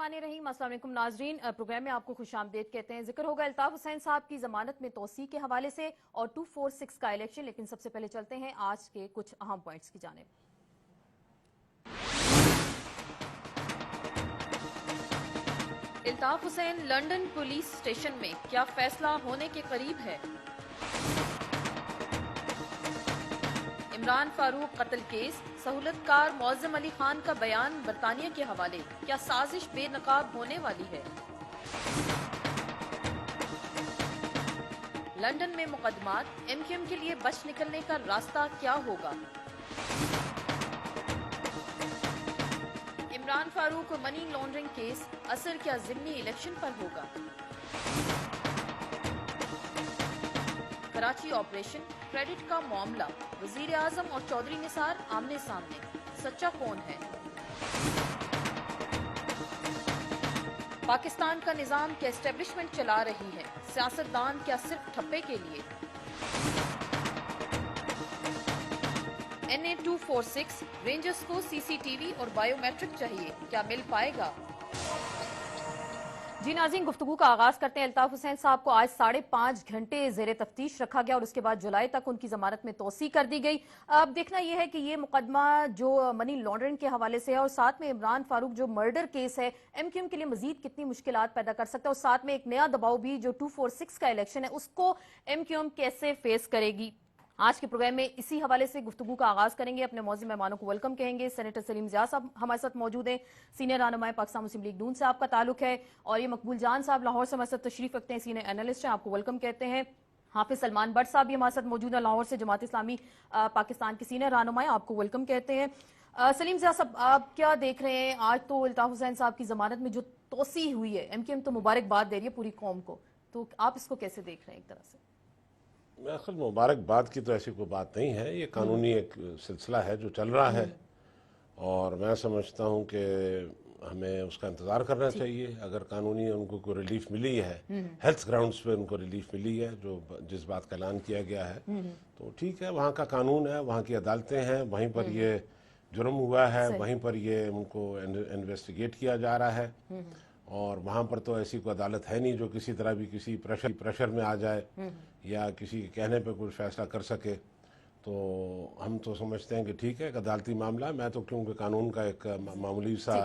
रहमान रहीम। अस्सलाम वालेकुम नाजरीन, प्रोग्राम में आपको खुश आमदेद कहते हैं। जिक्र होगा अल्ताफ हुसैन साहब की जमानत में तोसी के हवाले से और 246 का इलेक्शन, लेकिन सबसे पहले चलते हैं आज के कुछ अहम पॉइंट्स की जानिब। Altaf Hussain London police station में, क्या फैसला होने के करीब है? इमरान फारूक कत्ल केस, सहूलतकार मौज़म अली खान का बयान बरतानिया के हवाले, क्या साजिश बेनकाब होने वाली है? लंदन में मुकदमात, एमक्यूएम के लिए बच निकलने का रास्ता क्या होगा? Imran Farooq money laundering case, असर क्या ज़िमनी इलेक्शन पर होगा? कराची ऑपरेशन क्रेडिट का मामला, वजीर आजम और चौधरी निसार आमने सामने, सच्चा कौन है? पाकिस्तान का निजाम क्या एस्टेब्लिशमेंट चला रही है, सियासतदान क्या सिर्फ ठप्पे के लिए? NA 246 रेंजर्स को CCTV और बायोमेट्रिक चाहिए, क्या मिल पाएगा? जी नाज़रीन, गुफ्तगू का आगाज करते हैं। अल्ताफ हुसैन साहब को आज 5.5 घंटे जेर तफ्तीश रखा गया और उसके बाद जुलाई तक उनकी जमानत में तोसी कर दी गई। अब देखना यह है कि ये मुकदमा जो मनी लॉन्ड्रिंग के हवाले से है और साथ में इमरान फारूक जो मर्डर केस है, एमक्यूएम के लिए मजीद कितनी मुश्किलात पैदा कर सकता है, और साथ में एक नया दबाव भी जो 246 का इलेक्शन है उसको एमक्यूएम कैसे फेस करेगी। आज के प्रोग्राम में इसी हवाले से गुफ्तगू का आगाज करेंगे। अपने मौजूद मेहमानों को वेलकम कहेंगे। सेनेटर सलीम ज़िया साहब हमारे साथ मौजूद हैं, सीनियर रहनुमा पाकिस्तान मुस्लिम लीग नून से आपका ताल्लुक है, और ये मकबूल जान साहब लाहौर से हमारे साथ तशरीफ रखते हैं, सीनियर एनालिस्ट हैं, आपको वेलकम कहते हैं। हाफिज सलमान भट्ट साहब भी हमारे साथ मौजूद है, लाहौर से जमात इस्लामी पाकिस्तान के सीनियर रहनुमा, आपको वेलकम कहते हैं। सलीम ज़िया साहब, आप क्या देख रहे हैं? आज तो अल्ताफ हुसैन साहब की जमानत में जो तोसी हुई है, एमक्यूएम तो मुबारकबाद दे रही है पूरी कौम को, तो आप इसको कैसे देख रहे हैं? एक तरह से असल मुबारकबाद की तो ऐसी कोई बात नहीं है, ये कानूनी एक सिलसिला है जो चल रहा है, और मैं समझता हूँ कि हमें उसका इंतज़ार करना चाहिए। अगर कानूनी उनको कोई रिलीफ मिली है, हेल्थ ग्राउंड्स पे उनको रिलीफ मिली है, जो जिस बात का ऐलान किया गया है, तो ठीक है, वहाँ का कानून है, वहाँ की अदालतें हैं, वहीं पर ये जुर्म हुआ है, वहीं पर ये उनको इन्वेस्टिगेट किया जा रहा है, और वहाँ पर तो ऐसी कोई अदालत है नहीं जो किसी तरह भी किसी प्रेशर में आ जाए या किसी के कहने पे कोई फैसला कर सके। तो हम तो समझते हैं कि ठीक है, एक अदालती मामला। मैं तो क्योंकि कानून का एक मामूली सा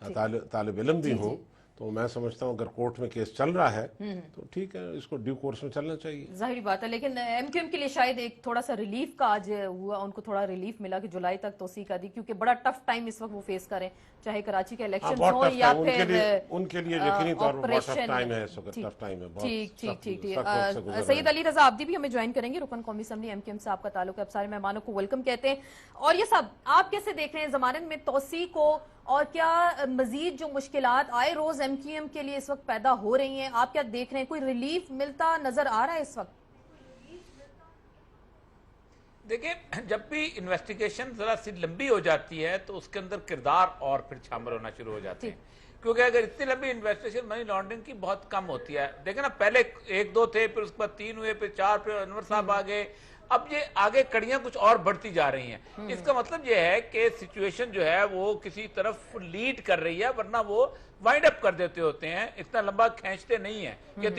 तालिब इल्म भी हूँ, तो मैं समझता हूँ अगर कोर्ट में केस चल रहा है तो ठीक है, इसको ड्यू कोर्स में चलना चाहिए, जाहिर बात है। लेकिन एमक्यूएम के लिए शायद एक थोड़ा सा रिलीफ का आज हुआ, उनको थोड़ा रिलीफ मिला कि जुलाई तक तोसी कर दी, क्योंकि बड़ा टफ टाइम इस वक्त वो फेस करें, चाहे कराची के इलेक्शन हो या फिर उनके लिए यकीनी तौर पर बहुत टफ टाइम है, टफ टाइम है। ठीक सैयद अली रजा आब्दी भी हमें ज्वाइन करेंगे, रुकन कौमी असम्बली एमक्यूएम से आपका ताल्लुक है। अब सारे मेहमानों को वेलकम कहते हैं। और ये सब आप कैसे देख रहे हैं जमानत में तोसी को, और क्या मजीद जो मुश्किलात आए रोज एमक्यूएम के लिए इस वक्त पैदा हो रही हैं, आप क्या देख रहे हैं? कोई रिलीफ मिलता नजर आ रहा है इस वक्त? देखिए, जब भी इन्वेस्टिगेशन जरा सी लंबी हो जाती है तो उसके अंदर किरदार और फिर शामिल होना शुरू हो जाते हैं, क्योंकि अगर इतनी लंबी इन्वेस्टिगेशन मनी लॉन्ड्रिंग की बहुत कम होती है। देखे ना, पहले 1-2 थे, फिर उसके बाद 3 हुए, फिर 4, फिर अनवर साहब आ गए, अब ये आगे कड़ियां कुछ और बढ़ती जा रही हैं। इसका मतलब ये है कि सिचुएशन जो है वो किसी तरफ लीड कर रही है, वरना वो वाइंड अप कर देते होते हैं, इतना लंबा खींचते नहीं है कि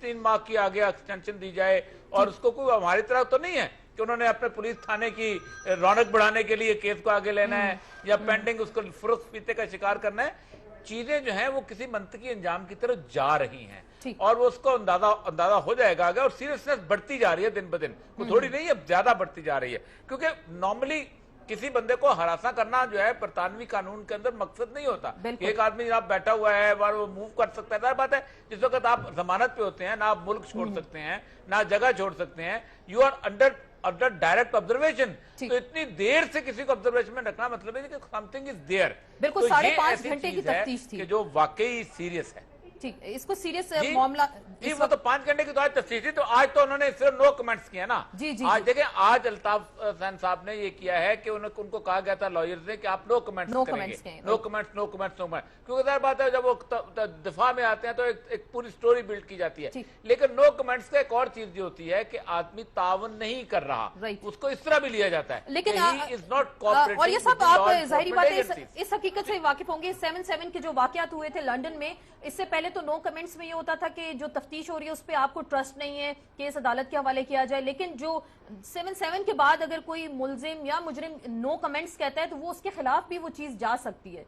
3 माह की आगे एक्सटेंशन दी जाए। और उसको कोई हमारी तरह तो नहीं है कि उन्होंने अपने पुलिस थाने की रौनक बढ़ाने के लिए केस को आगे लेना है या पेंडिंग उसको फुर्ख पीते का शिकार करना है। चीजें जो हैं वो किसी मंतकी अंजाम की तरफ जा रही हैं, और वो उसको अंदाजा हो जाएगा आगे, और सीरियसनेस बढ़ती जा रही है दिन ब दिन, वो थोड़ी नहीं, अब ज्यादा बढ़ती जा रही है। क्योंकि नॉर्मली किसी बंदे को हरासा करना जो है बरतानवी कानून के अंदर मकसद नहीं होता। एक आदमी जनाब बैठा हुआ है, वो मूव कर सकता है, बात है जिस वक्त आप जमानत पे होते हैं ना, आप मुल्क छोड़ सकते हैं ना जगह छोड़ सकते हैं, you are under direct observation. तो इतनी देर से किसी को ऑब्जर्वेशन में रखना मतलब है कि समथिंग इज देयर। बिल्कुल, 5.5 घंटे की तफ्तीश थी जो वाकई सीरियस है। ठीक, इसको सीरियस जी, मामला जी, वो तो 5 घंटे की तो आज तफ्तीश थी, तो आज तो उन्होंने सिर्फ नो कमेंट्स किया ना। जी, जी, आज जी। देखिए, आज अल्ताफ हुसैन साहब ने ये किया है कि उनको कहा गया था लॉयर से कि आप नो कमेंट्स करेंगे, no comments, no comments, no comments, क्योंकि ज़ाहिर बात है जब वो दफा में आते हैं तो एक पूरी स्टोरी बिल्ड की जाती है। लेकिन नो कमेंट्स का एक और चीज जो होती है कि आदमी तावन नहीं कर रहा, उसको इस तरह भी लिया जाता है, लेकिन इज नॉट कोऑपरेटिंग। और ये सब आप जाहिर बात है इस हकीकत से वाकिफ होंगे। 7/7 के जो वाकयात हुए थे लंदन में, इससे पहले तो नो कमेंट्स में ये होता था कि जो तफ्तीश हो रही है उस पर आपको ट्रस्ट नहीं है, केस अदालत के हवाले किया जाए। लेकिन जो 7/7 के बाद अगर कोई मुलजिम या मुजरिम नो कमेंट्स कहता है तो वो उसके खिलाफ भी वो चीज जा सकती है।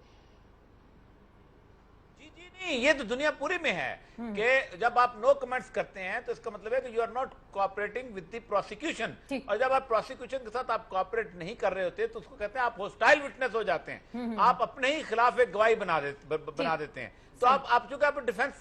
नहीं, ये तो दुनिया पूरी में है कि जब आप नो कमेंट्स करते हैं तो इसका मतलब है कि you are not cooperating with the prosecution, और जब आप प्रोसिक्यूशन के साथ आप कोऑपरेट नहीं कर रहे होते तो उसको कहते हैं आप होस्टाइल विटनेस हो जाते हैं, आप अपने ही खिलाफ एक गवाही बना देते हैं। तो आप चूंकि आप डिफेंस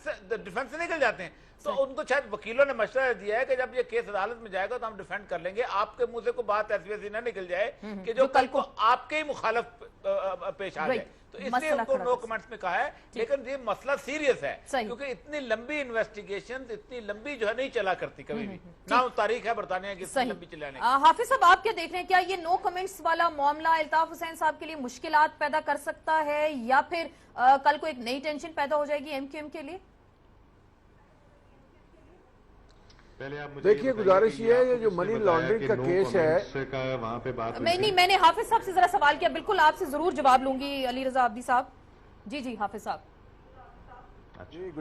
से निकल जाते हैं, तो उनको शायद वकीलों ने मशवरा दिया है कि जब ये केस अदालत में जाएगा तो हम डिफेंड कर लेंगे, आपके मुंह से कोई बात ऐसी वैसी ना निकल जाए कि जो कल को आपके ही मुखालिफ पेश आ जाए। तो इसलिए उनको नो कमेंट्स में कहा है। लेकिन ये मसला सीरियस है क्योंकि इतनी लंबी इन्वेस्टिगेशन इतनी लंबी जो है नहीं चला करती कभी भी, ना तारीख है बरतानिया की इतनी लंबी चलाने। हाफिज साहब, आप क्या देख रहे हैं, क्या ये नो कमेंट्स वाला मामला अल्ताफ हुसैन साहब के लिए मुश्किलात पैदा कर सकता है या फिर कल को एक नई टेंशन पैदा हो जाएगी एमक्यूएम के लिए? देखिए, गुजारिश ये है, ये जो मनी लॉन्ड्रिंग का केस है वहाँ पे बात नहीं, मैंने हाफिज साहब से जरा सवाल किया, बिल्कुल आपसे जरूर जवाब लूंगी अली रजा अब्दी साहब। जी हाफिज साहब। जी,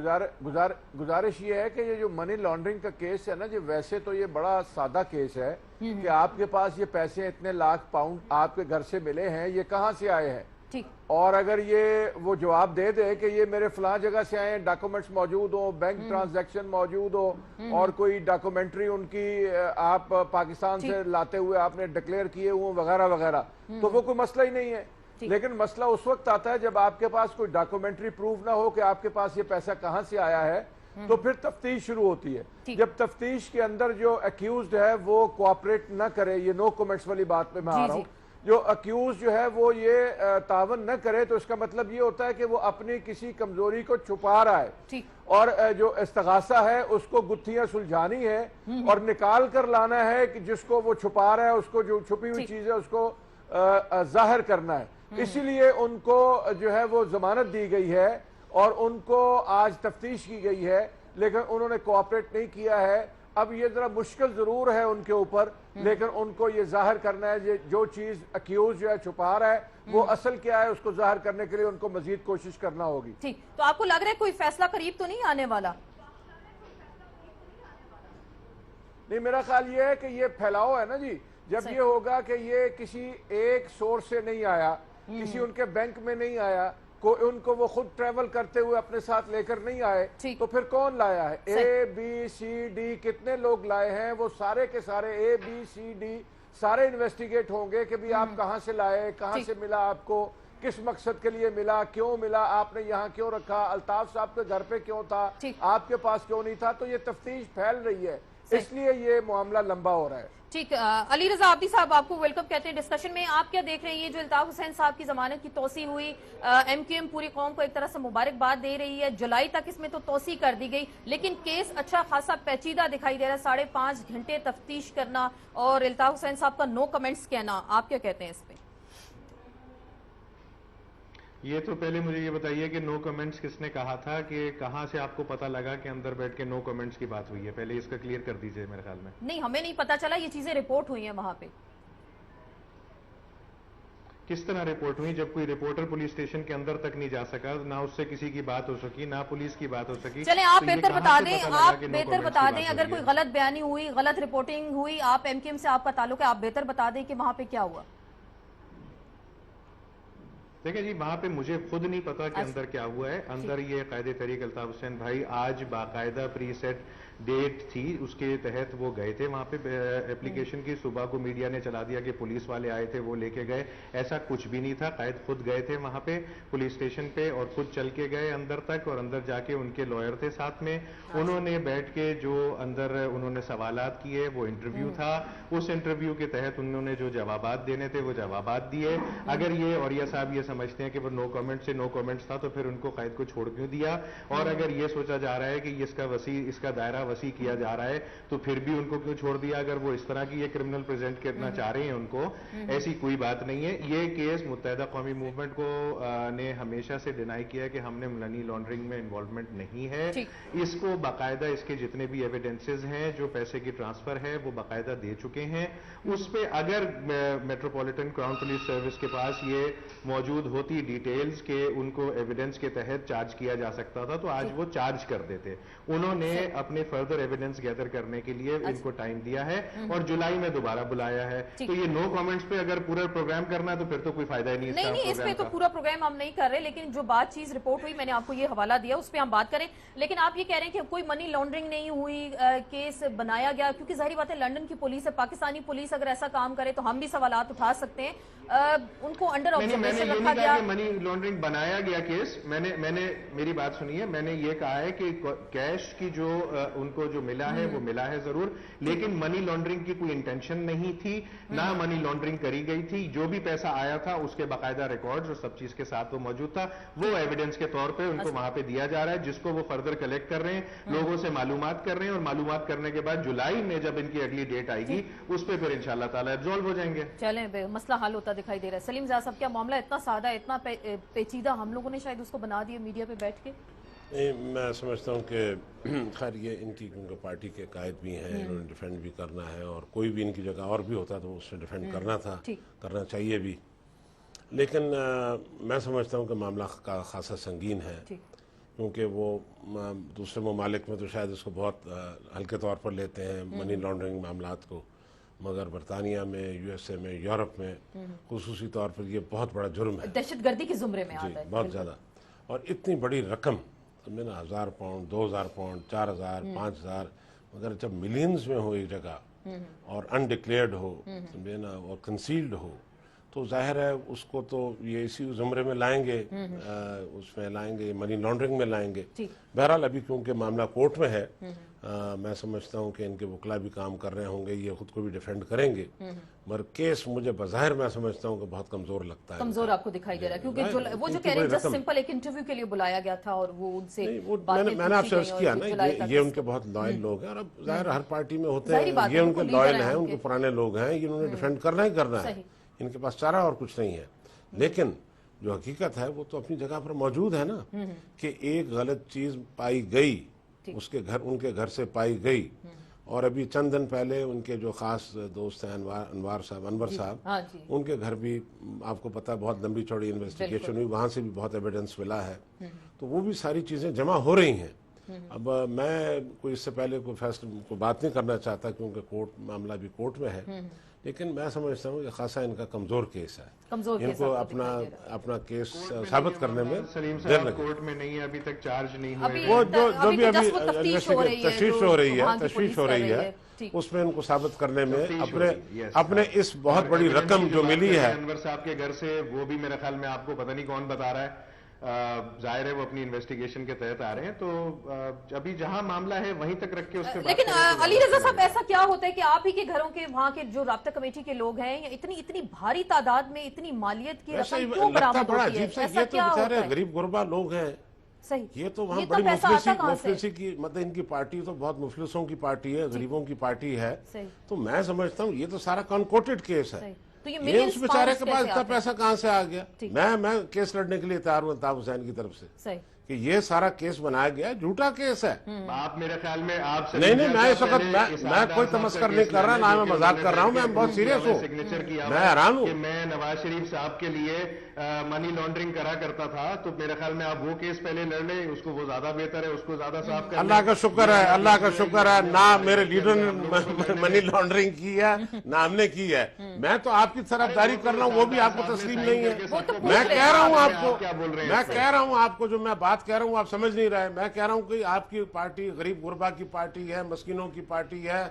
गुजारिश ये है कि ये जो मनी लॉन्ड्रिंग का केस है ना जी, वैसे तो ये बड़ा सादा केस है कि आपके पास ये पैसे इतने लाख पाउंड आपके घर से मिले हैं, ये कहाँ से आए हैं। और अगर ये वो जवाब दे दे कि ये मेरे फलां जगह से आए, डॉक्यूमेंट्स मौजूद हो, बैंक ट्रांजैक्शन मौजूद हो, और कोई डॉक्यूमेंट्री उनकी आप पाकिस्तान से लाते हुए आपने डिक्लेयर किए हुए वगैरह वगैरह, तो वो कोई मसला ही नहीं है। लेकिन मसला उस वक्त आता है जब आपके पास कोई डॉक्यूमेंट्री प्रूफ ना हो कि आपके पास ये पैसा कहाँ से आया है, तो फिर तफ्तीश शुरू होती है। जब तफ्तीश के अंदर जो अक्यूज्ड है वो कोऑपरेट ना करे, ये नो कमेंट्स वाली बात पे मैं आ रहा हूँ, जो अक्यूज जो है वो ये तावन न करे, तो इसका मतलब ये होता है कि वो अपनी किसी कमजोरी को छुपा रहा है, और जो इस्तगासा है उसको गुत्थियां सुलझानी है और निकाल कर लाना है कि जिसको वो छुपा रहा है, उसको जो छुपी हुई चीज है उसको जाहिर करना है। इसीलिए उनको जो है वो जमानत दी गई है और उनको आज तफ्तीश की गई है, लेकिन उन्होंने कोऑपरेट नहीं किया है। अब ये जरा मुश्किल जरूर है उनके ऊपर, लेकिन उनको ये जाहिर करना है जो चीज अक्यूज जो है छुपा रहा है वो असल क्या है, उसको जाहिर करने के लिए उनको मजीद कोशिश करना होगी। ठीक, तो आपको लग रहा है कोई फैसला करीब तो नहीं आने वाला? नहीं, मेरा ख्याल ये है कि ये फैलाव है ना जी, जब ये होगा कि ये किसी एक सोर्स से नहीं आया, किसी उनके बैंक में नहीं आया, उनको वो खुद ट्रेवल करते हुए अपने साथ लेकर नहीं आए, तो फिर कौन लाया है? ए बी सी डी कितने लोग लाए हैं, वो सारे के सारे ए बी सी डी सारे इन्वेस्टिगेट होंगे कि भी आप कहां से लाए, कहां से मिला आपको, किस मकसद के लिए मिला, क्यों मिला, आपने यहाँ क्यों रखा, अल्ताफ साहब के घर पे क्यों था, आपके पास क्यों नहीं था। तो ये तफ्तीश फैल रही है, इसलिए ये मामला लंबा हो रहा है। ठीक, अली रजा आब्दी साहब आपको वेलकम कहते हैं डिस्कशन में। आप क्या देख रहे हैं, ये जो अल्ताफ हुसैन साहब की जमानत की तोसी हुई, एमक्यूएम पूरी कौम को एक तरह से मुबारकबाद दे रही है, जुलाई तक इसमें तो तोसी कर दी गई, लेकिन केस अच्छा खासा पेचीदा दिखाई दे रहा है, 5.5 घंटे तफ्तीश करना और अल्ताफ हुसैन साहब का नो कमेंट्स कहना, आप क्या कहते हैं इस पे? ये तो पहले मुझे ये बताइए कि नो कमेंट्स किसने कहा था, कि कहां से आपको पता लगा कि अंदर बैठ के नो कमेंट्स की बात हुई है? पहले इसका क्लियर कर दीजिए मेरे ख्याल में। नहीं, हमें नहीं पता चला, ये चीजें रिपोर्ट हुई हैं वहां पे। किस तरह रिपोर्ट हुई? जब कोई रिपोर्टर पुलिस स्टेशन के अंदर तक नहीं जा सका, ना उससे किसी की बात हो सकी, ना पुलिस की बात हो सकी। चलें, आप बेहतर बता दें, अगर कोई गलत बयानी हुई, गलत रिपोर्टिंग हुई, आप एमक्यूएम से आपका ताल्लुक है, आप बेहतर बता दें कि वहां पे क्या हुआ। देखिए जी, वहां पे मुझे खुद नहीं पता कि अंदर क्या हुआ है। अंदर ये कायदे तरीक अल्ताफ हुसैन भाई आज बाकायदा प्री सेट डेट थी उसके तहत वो गए थे वहां पे एप्लीकेशन की। सुबह को मीडिया ने चला दिया कि पुलिस वाले आए थे वो लेके गए, ऐसा कुछ भी नहीं था। कायद खुद गए थे वहां पे पुलिस स्टेशन पे और खुद चल के गए अंदर तक, और अंदर जाके उनके लॉयर थे साथ में, उन्होंने बैठ के जो अंदर उन्होंने सवालात किए, वो इंटरव्यू था। उस इंटरव्यू के तहत उन्होंने जो जवाबात देने थे वो जवाबात दिए। अगर ये औरिया साहब ये समझते हैं कि वो नो कमेंट से नो कमेंट्स था तो फिर उनको कैद को छोड़ क्यों दिया, और अगर ये सोचा जा रहा है कि इसका दायरा वसी किया जा रहा है तो फिर भी उनको क्यों छोड़ दिया, अगर वो इस तरह की ये क्रिमिनल प्रेजेंट करना चाह रहे हैं उनको, ऐसी कोई बात नहीं है। ये केस मुत्तहिदा कौमी मूवमेंट को ने हमेशा से डिनाई किया है कि हमने मनी लॉन्ड्रिंग में इन्वॉल्वमेंट नहीं है। इसको बाकायदा इसके जितने भी एविडेंसेस हैं जो पैसे की ट्रांसफर है वो बाकायदा दे चुके हैं। उस पे अगर मेट्रोपॉलिटन क्राउन पुलिस सर्विस के पास ये मौजूद होती डिटेल्स के उनको एविडेंस के तहत चार्ज किया जा सकता था तो आज वो चार्ज कर देते। उन्होंने अपने फर्दर एविडेंस गैदर करने के लिए इनको टाइम दिया है और जुलाई में दोबारा बुलाया है। तो ये नो कमेंट्स पे अगर पूरा प्रोग्राम करना है तो फिर तो कोई फायदा ही नहीं। नहीं, इस पे तो पूरा प्रोग्राम हम नहीं कर रहे, लेकिन जो बात चीज रिपोर्ट हुई मैंने आपको ये हवाला दिया उस पे हम बात करें। लेकिन आप ये कह रहे हैं कि कोई मनी लॉन्ड्रिंग नहीं हुई, केस बनाया गया, क्योंकि जाहिर बात है लंदन की पुलिस है, पाकिस्तानी पुलिस अगर ऐसा काम करे तो हम भी सवालात उठा सकते हैं। उनको अंडर ऑब्जर्वेशन रखा गया। मनी लॉन्ड्रिंग बनाया गया केस, मैंने मेरी बात सुनिए, मैंने ये कहा है कि कैश की जो उनको जो मिला है वो मिला है जरूर, लेकिन मनी लॉन्ड्रिंग की कोई इंटेंशन नहीं थी, ना मनी लॉन्ड्रिंग करी गई थी। जो भी पैसा आया था उसके बाकायदा रिकॉर्ड्स और सब चीज के साथ वो मौजूद था, वो एविडेंस के तौर पे उनको वहां पे दिया जा रहा है, जिसको वो फर्दर कलेक्ट कर रहे हैं, लोगों से मालूमात कर रहे हैं, और मालूमात करने के बाद जुलाई में जब इनकी अगली डेट आएगी उस पर फिर इंशाल्लाह ताला एब्जॉल्व हो जाएंगे। चलें, मसला हल होता दिखाई दे रहा है। सलीम ज़ा साहब, क्या मामला इतना सादा, इतना पेचीदा हम लोगों ने शायद उसको बना दिया मीडिया पे बैठ के? मैं समझता हूँ कि खैर ये इनकी क्योंकि पार्टी के कायद भी हैं, इन्होंने डिफेंड भी करना है, और कोई भी इनकी जगह और भी होता तो उससे डिफेंड करना था, करना चाहिए भी। लेकिन मैं समझता हूँ कि मामला का खासा संगीन है, क्योंकि वो दूसरे ममालिक में तो शायद इसको बहुत हल्के तौर पर लेते हैं मनी लॉन्ड्रिंग मामलात को, मगर बरतानिया में, यूएसए में, यूरोप में खुसूसी तौर पर ये बहुत बड़ा जुर्म है, दहशतगर्दी के जुमरे में आता है बहुत ज़्यादा। और इतनी बड़ी रकम, समझे ना, 1000 पाउंड, 2000 पाउंड, 4000, 5000, मगर जब मिलियंस में हो एक जगह और अनडिक्लेयर्ड हो, समझे ना, और कंसील्ड हो, तो जाहिर है उसको तो ये इसी जुमरे में लाएंगे, उसमें लाएंगे, मनी लॉन्ड्रिंग में लाएंगे। बहरहाल अभी क्योंकि मामला कोर्ट में है, मैं समझता हूँ कि इनके वकला भी काम कर रहे होंगे, ये खुद को भी डिफेंड करेंगे, मगर केस मुझे बज़ाहिर मैं समझता हूँ कि बहुत कमजोर लगता है। कमजोर आपको दिखाई दे रहा है? क्योंकि वो जो कह रहे हैं जस्ट सिंपल एक इंटरव्यू के लिए बुलाया गया था और वो उनसे मैंने आपसे अर्ज किया ना, ये उनके बहुत लॉयल लोग हैं, और अब जाहिर हर पार्टी में होते हैं, ये उनके लॉयल हैं, उनके पुराने लोग हैं, इन्होंने डिफेंड करना ही करना है, इनके पास चारा और कुछ नहीं है। लेकिन जो हकीकत है वो तो अपनी जगह पर मौजूद है ना, कि एक गलत चीज पाई गई, उनके घर से पाई गई, और अभी चंद दिन पहले उनके जो खास दोस्त हैं अनवर साहब, उनके घर भी आपको पता है बहुत लंबी चौड़ी इन्वेस्टिगेशन हुई, वहां से भी बहुत एविडेंस मिला है, तो वो भी सारी चीजें जमा हो रही हैं। अब मैं कोई इससे पहले कोई फैसला को बात नहीं करना चाहता, क्योंकि कोर्ट मामला भी कोर्ट में है, लेकिन मैं समझता हूँ कि खासा इनका कमजोर केस है, इनको अपना केस साबित करने में देर लगे। कोर्ट में नहीं है, अभी तक चार्ज नहीं हुआ, वो जो भी अभी तशवीश हो रही है उसमें इनको साबित करने में अपने इस बहुत बड़ी रकम जो मिली है अनवर साहब के घर से, वो भी मेरे ख्याल में आपको पता नहीं कौन बता रहा है, जाहिर है वो अपनी इन्वेस्टिगेशन के तहत आ रहे हैं, तो अभी जहां मामला है वहीं तक रख के उसके बाद। लेकिन अली रजा साहब, ऐसा क्या होता है कि आप ही के घरों के वहां के जो राब्ता कमेटी के लोग हैं, इतनी भारी तादाद में इतनी मालियत की रकम क्यों बरामद होती है? ऐसा क्या होता है? गरीब गुरबा लोग हैं, सही, ये तो वहाँ बड़ी मुफलिसी की, मतलब इनकी पार्टी तो बहुत मुफलिसों की पार्टी है, गरीबों की पार्टी है, तो मैं समझता हूँ ये तो सारा कॉन्कोटेड केस है। तो ये उस बेचारे के पास इतना पैसा कहाँ से आ गया? मैं केस लड़ने के लिए तैयार हूँ अल्ताफ हुसैन की तरफ से कि ये सारा केस बनाया गया, झूठा केस है। आप मेरे ख्याल में आप नहीं, मैं इस वक्त मैं कोई तमस्कर नहीं कर रहा, ना मैं मजाक कर रहा हूँ, मैं बहुत सीरियस हूँ, सिग्नेचर किया, मैं हैरान हूँ। मैं नवाज शरीफ साहब के लिए मनी लॉन्ड्रिंग करा करता था, तो मेरे ख्याल में आप वो केस पहले लड़ ले, उसको वो ज्यादा बेहतर है, उसको ज्यादा साफ कर। अल्लाह का शुक्र है, अल्लाह का शुक्र है, ना मेरे लीडर ने मनी लॉन्ड्रिंग की है ना हमने की है, मैं तो आपकी तरफदारी कर रहा हूँ, वो भी आपको तस्लीम नहीं है। वो तो पूछ मैं रहे कह हैं। रहा हूँ आप आपको, क्या बोल रहे हैं मैं इससे? कह रहा हूँ आपको, जो मैं बात कह रहा हूँ आप समझ नहीं रहे। मैं कह रहा हूँ कि आपकी पार्टी गरीब गुरबा की पार्टी है, मस्किनों की पार्टी है,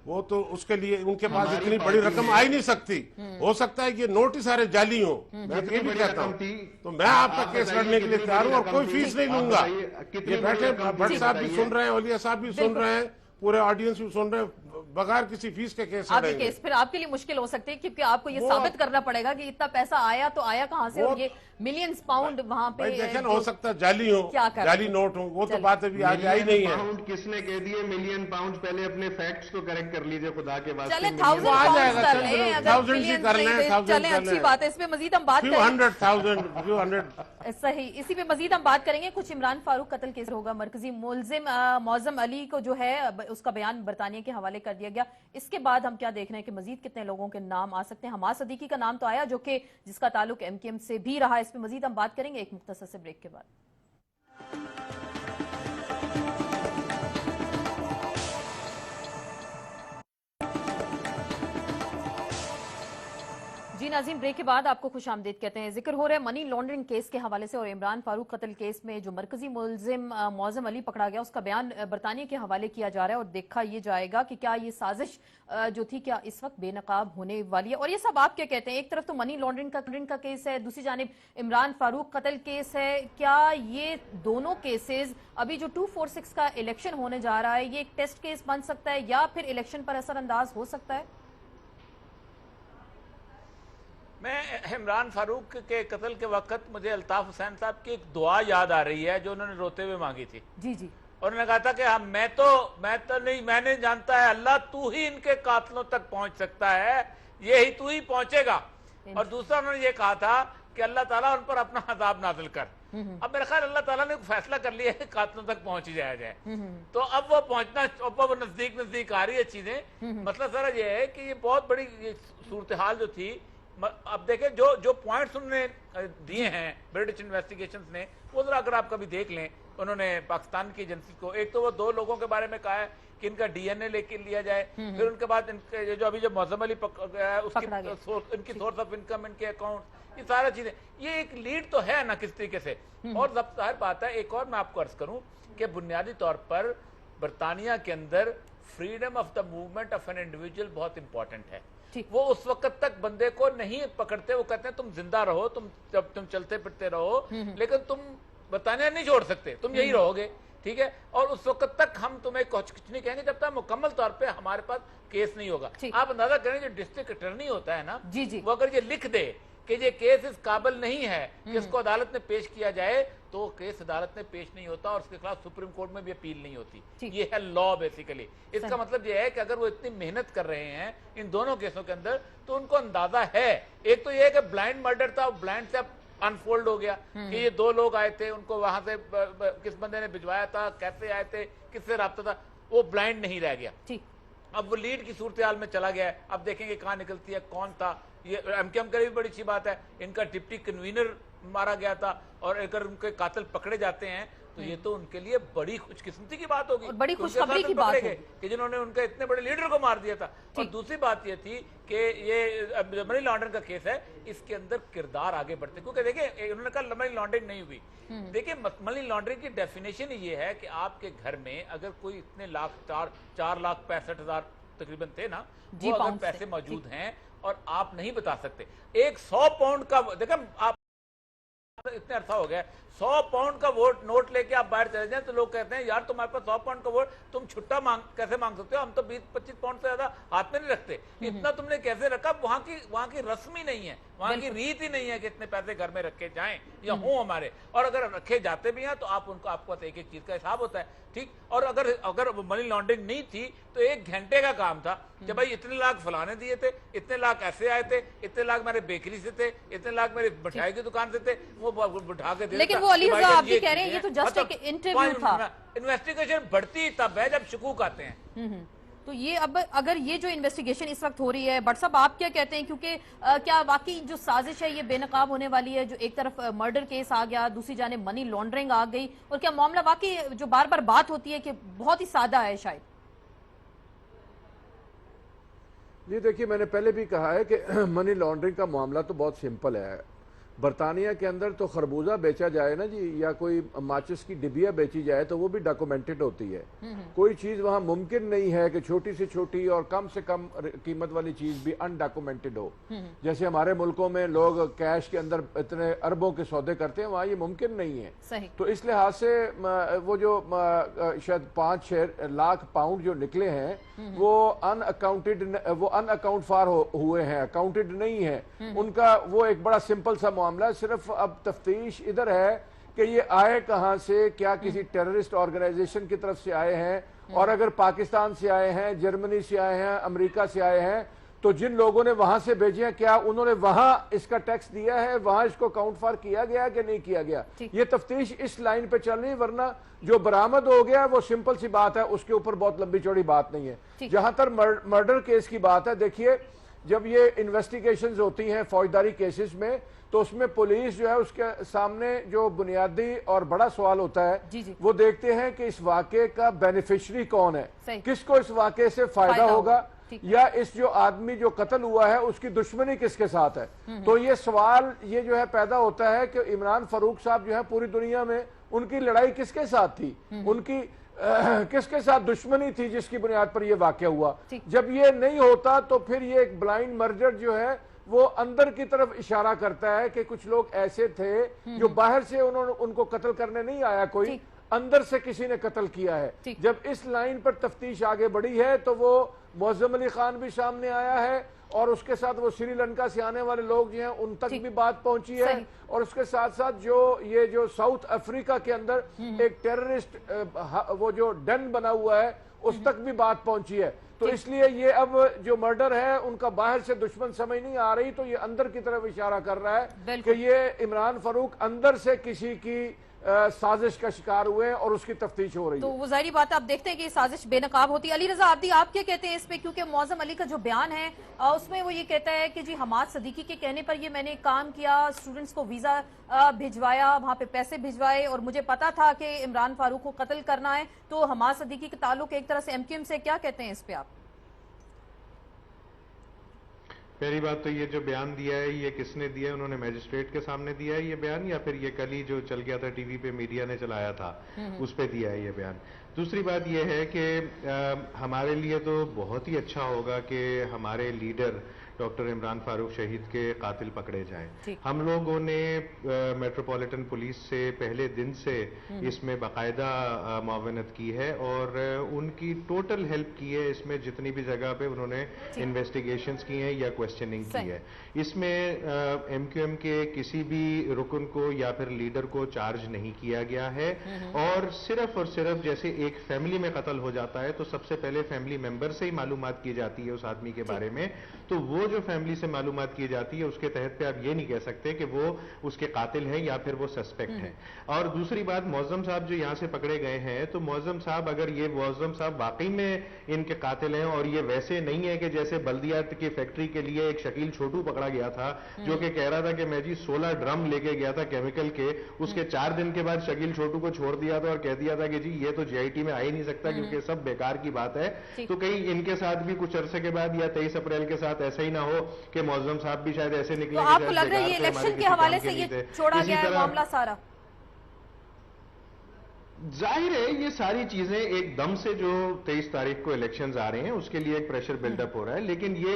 वो तो उसके लिए उनके पास हमारी इतनी बड़ी पार्टी रकम में- आ ही नहीं सकती। हो सकता है कि ये नोट ही सारे जाली हो, मैं तो ये कितनी भी बड़ी कहता रकम हूँ। थी? तो मैं आपका आप केस बताइए लड़ने के लिए कितनी तैयार हूँ बड़ी और कोई रकम फीस थी? नहीं आप लूंगा। बताइए, कितनी ये बड़ी बैठे रकम थी? भट्ट साहब भी बताइए। सुन रहे हैं, ओलिया साहब भी सुन रहे हैं, पूरे ऑडियंस भी सुन रहे हैं, बगैर किसी फीस के केस आपके लड़ेंगे। केस फिर आपके लिए मुश्किल हो सकती है, क्योंकि आपको ये वो साबित आप- करना पड़ेगा कि इतना पैसा आया तो आया कहां से, वो- और ये मिलियंस पाउंड वहां पे भाई देखें ना, जो- हो सकता है जाली हो, क्या कर जाली रहे नोट हो, वो तो चलिए। बात अभी आगे आई नहीं है। पाउंड किसने कह दिए मिलियन पाउंड? पहले अपने फैक्ट्स को करेक्ट कर लीजिए खुदा के वास्ते। चले million 1000 वो आ पाउंड जाएगा, कर चल लें, चलो, अगर 1000 millions कर नहीं लें, दे, 1000 चलें, कर अच्छी लें। बात है। इसमें मजीद हम बात फ्यू करेंगे। 100,000, फ्यू 100। सही, इसी पे मजीद हम बात करेंगे। कुछ इमरान फारूक कत्ल केस होगा, मरकजी मुलजिम मौजम अली को जो है उसका बयान बरतानिया के हवाले कर दिया गया। इसके बाद हम क्या देख रहे हैं कि मजीद कितने लोगों के नाम आ सकते हैं। हमाद सदीकी का नाम तो आया, जो कि जिसका ताल्लुक एमकेएम से भी रहा। इस पे मजीद हम बात करेंगे एक मुख्तसर से ब्रेक के बाद। जी नाज़रीन, ब्रेक के बाद आपको खुश आमदीद कहते हैं। जिक्र हो रहा है मनी लॉन्ड्रिंग केस के हवाले से और इमरान फारूक कत्ल केस में जो मरकजी मुलजिम मौजम अली पकड़ा गया, उसका बयान बरतानिया के हवाले किया जा रहा है और देखा ये जाएगा कि क्या ये साजिश जो थी क्या इस वक्त बेनकाब होने वाली है। और ये सब आप क्या कहते हैं? एक तरफ तो मनी लॉन्ड्रिंग का केस है, दूसरी जानिब इमरान फारूक कत्ल केस है। क्या ये दोनों केसेस, अभी जो 246 का इलेक्शन होने जा रहा है, ये एक टेस्ट केस बन सकता है या फिर इलेक्शन पर असरअंदाज हो सकता है? मैं इमरान फारूक के कत्ल के वक्त मुझे अल्ताफ हुसैन साहब की एक दुआ याद आ रही है जो उन्होंने रोते हुए मांगी थी। जी जी, और उन्होंने कहा था कि हम मैं तो नहीं, मैंने जानता है अल्लाह तू ही इनके कातलों तक पहुंच सकता है, ये ही तू ही पहुंचेगा। और दूसरा उन्होंने ये कहा था कि अल्लाह ताला उन पर अपना अज़ाब नाज़िल कर। अब मेरा ख्याल अल्लाह ताला ने फैसला कर लिया है कि कातलों तक पहुंच ही जाया जाए। तो अब वो पहुंचना, अब वो नजदीक आ रही है चीजें। मतलब सर ये है कि ये बहुत बड़ी सूरत हाल जो थी। अब देखें जो पॉइंट्स उन्होंने दिए हैं ब्रिटिश इन्वेस्टिगेशंस ने, वो जरा अगर आप कभी देख लें। उन्होंने पाकिस्तान की एजेंसी को, एक तो वो 2 लोगों के बारे में कहा है कि इनका डीएनए लेके लिया जाए, फिर उनके बाद इनके जो अभी जो मौजम अली इनकी सोर्स ऑफ इनकम, इनके अकाउंट, ये सारा चीजें, ये एक लीड तो है ना किस तरीके से। और जब जाहिर बात है, एक और मैं आपको अर्ज करूं कि बुनियादी तौर पर बरतानिया के अंदर freedom of the movement of an individual बहुत इंपॉर्टेंट है। वो उस वक्त तक बंदे को नहीं पकड़ते, वो कहते हैं तुम जिंदा रहो, तुम चलते फिरते रहो, लेकिन तुम बरतानिया नहीं छोड़ सकते, तुम यही रहोगे, ठीक है। और उस वक्त तक हम तुम्हें कुछ नहीं कहेंगे जब तक मुकम्मल तौर पे हमारे पास केस नहीं होगा। आप अंदाजा करें जो डिस्ट्रिक्ट अटॉर्नी होता है ना, जी जी, वो अगर ये लिख दे कि ये केस इस काबिल नहीं है कि इसको अदालत में पेश किया जाए, तो केस अदालत में पेश नहीं होता और उसके खिलाफ सुप्रीम कोर्ट में भी अपील नहीं होती। ये है लॉ बेसिकली। इसका मतलब ये है कि अगर वो इतनी मेहनत कर रहे हैं इन दोनों केसों के अंदर, तो उनको अंदाजा है। एक तो ये है कि ब्लाइंड मर्डर था, ब्लाइंड से अनफोल्ड हो गया कि ये 2 लोग आए थे, उनको वहां से किस बंदे ने भिजवाया था, कैसे आए थे, किससे राब्ता था, वो ब्लाइंड नहीं रह गया। अब वो लीड की सूरत हाल में चला गया है। अब देखेंगे कहां निकलती है, कौन था। ये एमकेएम का भी बड़ी अच्छी बात है, इनका डिप्टी कन्वीनर मारा गया था, और अगर उनके कातिल पकड़े जाते हैं तो ये तो उनके लिए बड़ी खुशकिस्मती की बात होगी, बड़ी खुशखबरी की बात होगी कि जिन्होंने उनके इतने बड़े लीडर को मार दिया था। और दूसरी बात ये थी कि ये मनी लॉन्ड्रिंग का केस है, इसके अंदर किरदार आगे बढ़ते, क्योंकि देखिए उन्होंने कहा मनी लॉन्ड्रिंग नहीं हुई। देखिए मनी लॉन्ड्रिंग की डेफिनेशन ये है कि आपके घर में अगर कोई इतने लाख 4,65,000 तकरीबन थे ना, वो अगर पैसे मौजूद हैं और आप नहीं बता सकते, एक 100 पाउंड का, देखा आप इतने अरसा हो गया, 100 पाउंड का वोट नोट लेके आप बाहर चले जाएं तो लोग कहते हैं यार तुम्हारे पास 100 पाउंड का वोट, तुम छुट्टा कैसे मांग सकते हो, हम तो 20-25 पाउंड से ज्यादा हाथ में नहीं रखते, इतना तुमने कैसे रखा। वहां की रस्म ही नहीं है, वहां की रीत ही नहीं है कि इतने पैसे घर में रखे जाएं या हों हमारे। और अगर रखे जाते भी हैं तो आपको एक चीज का हिसाब होता है, ठीक। और अगर मनी लॉन्ड्रिंग नहीं थी तो 1 घंटे का काम था कि भाई इतने लाख फलाने दिए थे, इतने लाख ऐसे आए थे, इतने लाख मेरे बेकरी से थे, इतने लाख मेरे मिठाई की दुकान से थे, वो बिठा के दे। लेकिन वो अली रज़ा आप भी कह रहे हैं ये तो जस्ट एक इंटरव्यू था। इन्वेस्टिगेशन बढ़ती तब है जब शकूक आते हैं। तो ये अब अगर ये जो इन्वेस्टिगेशन इस वक्त हो रही है, बट साहब आप क्या कहते हैं, क्योंकि क्या वाकई जो साजिश है ये बेनकाब होने वाली है? जो एक तरफ मर्डर केस आ गया, दूसरी जानिब मनी लॉन्ड्रिंग आ गई, और क्या मामला वाकई जो बार बार बात होती है कि बहुत ही सादा है शायद? जी देखिए, मैंने पहले भी कहा है कि मनी लॉन्ड्रिंग का मामला तो बहुत सिंपल है। बरतानिया के अंदर तो खरबूजा बेचा जाए ना जी, या कोई माचिस की डिबिया बेची जाए तो वो भी डॉक्यूमेंटेड होती है। कोई चीज वहां मुमकिन नहीं है कि छोटी से छोटी और कम से कम कीमत वाली चीज भी अनडॉक्यूमेंटेड हो। जैसे हमारे मुल्कों में लोग कैश के अंदर इतने अरबों के सौदे करते हैं, वहां ये मुमकिन नहीं है। सही। तो इस लिहाज से वो जो शायद 5-6 लाख पाउंड जो निकले हैं वो अनअकाउंट फॉर हुए हैं, अकाउंटेड नहीं है उनका। वो एक बड़ा सिंपल सा मामला, सिर्फ अब तफ्तीश इधर है कि ये आए कहां से, क्या किसी टेररिस्ट ऑर्गेनाइजेशन की तरफ से आए हैं, और अगर पाकिस्तान से आए हैं, जर्मनी से आए हैं, अमेरिका से आए हैं, तो जिन लोगों ने वहां से भेजे हैं क्या उन्होंने वहां इसका टैक्स दिया है, वहां इसको काउंट फॉर किया गया कि नहीं किया गया। ये तफ्तीश इस लाइन पे चल रही है, वरना जो बरामद हो गया वो सिंपल सी बात है, उसके ऊपर बहुत लंबी चौड़ी बात नहीं है। जहां तक मर्डर केस की बात है, देखिए जब ये इन्वेस्टिगेशंस होती हैं फौजदारी केसेस में, तो उसमें पुलिस जो है उसके सामने जो बुनियादी और बड़ा सवाल होता है वो देखते हैं कि इस वाकये का बेनिफिशियरी कौन है, किसको इस वाकये से फायदा होगा, या इस जो आदमी जो कत्ल हुआ है उसकी दुश्मनी किसके साथ है। तो ये सवाल ये जो है पैदा होता है कि इमरान फारूक साहब जो है पूरी दुनिया में उनकी लड़ाई किसके साथ थी, उनकी किसके साथ दुश्मनी थी जिसकी बुनियाद पर यह वाकया हुआ। जब ये नहीं होता तो फिर ये एक ब्लाइंड मर्डर जो है वो अंदर की तरफ इशारा करता है कि कुछ लोग ऐसे थे जो बाहर से उनको कत्ल करने नहीं आया, कोई अंदर से किसी ने कत्ल किया है। जब इस लाइन पर तफ्तीश आगे बढ़ी है तो वो मुअज्जम अली खान भी सामने आया है, और उसके साथ वो श्रीलंका से आने वाले लोग जो हैं उन तक भी बात पहुंची है, और उसके साथ साथ जो साउथ अफ्रीका के अंदर एक टेररिस्ट वो जो डन बना हुआ है उस तक भी बात पहुंची है। तो इसलिए ये अब जो मर्डर है उनका बाहर से दुश्मन समझ नहीं आ रही, तो ये अंदर की तरफ इशारा कर रहा है कि ये इमरान फारूक अंदर से किसी की साजिश का शिकार हुए और उसकी तफ्तीश हो रही है। तो वो जाहिर बात है, आप देखते हैं कि साजिश बेनकाब होती है। अली रजा आब्दी, आप क्या कहते हैं इस पे, क्योंकि मौजम अली का जो बयान है उसमें वो ये कहता है कि जी हमाद सदीकी के कहने पर ये मैंने काम किया, स्टूडेंट्स को वीजा भिजवाया, वहां पे पैसे भिजवाए, और मुझे पता था कि इमरान फारूक को कत्ल करना है। तो हमाद सदीकी के ताल्लुक एक तरह से एमक्यूएम से, क्या कहते हैं इस पे आप? पहली बात तो ये जो बयान दिया है ये किसने दिया है, उन्होंने मैजिस्ट्रेट के सामने दिया है ये बयान, या फिर ये कल ही जो चल गया था टीवी पे मीडिया ने चलाया था उस पे दिया है ये बयान। दूसरी बात ये है कि हमारे लिए तो बहुत ही अच्छा होगा कि हमारे लीडर डॉक्टर इमरान फारूक शहीद के कातिल पकड़े जाएं। हम लोगों ने मेट्रोपॉलिटन पुलिस से पहले दिन से इसमें बाकायदा मुआवनत की है और उनकी टोटल हेल्प की है इसमें, जितनी भी जगह पे उन्होंने इन्वेस्टिगेशंस की हैं या क्वेश्चनिंग की है। इसमें एमक्यूएम के किसी भी रुकन को या फिर लीडर को चार्ज नहीं किया गया है, और सिर्फ जैसे एक फैमिली में कत्ल हो जाता है तो सबसे पहले फैमिली मेंबर से ही मालूमात की जाती है उस आदमी के बारे में, तो वो जो फैमिली से मालूमात की जाती है उसके तहत पे आप ये नहीं कह सकते कि वो उसके कातिल हैं या फिर वो सस्पेक्ट हैं। और दूसरी बात, मौजम साहब जो यहाँ से पकड़े गए हैं, तो मौजम साहब, अगर ये मौजम साहब वाकई में इनके कातिल हैं और ये वैसे नहीं है कि जैसे बल्दियात की फैक्ट्री के लिए एक शकील छोटू पकड़ा गया था जो कि कह रहा था कि मैं जी 16 ड्रम लेके गया था केमिकल के, उसके 4 दिन के बाद शकील छोटू को छोड़ दिया था और कह दिया था कि जी ये तो जीआईटी में आ ही नहीं सकता क्योंकि सब बेकार की बात है। तो कहीं इनके साथ भी कुछ अरसे के बाद या 23 अप्रैल के साथ ऐसा ही ना हो कि मौजम साहब भी शायद ऐसे निकले। तो आपको लग रहा है ये इलेक्शन के हवाले से ये छोड़ा गया है मामला सारा? जाहिर है ये सारी चीजें एकदम से जो 23 तारीख को इलेक्शंस आ रहे हैं उसके लिए एक प्रेशर बिल्डअप हो रहा है, लेकिन ये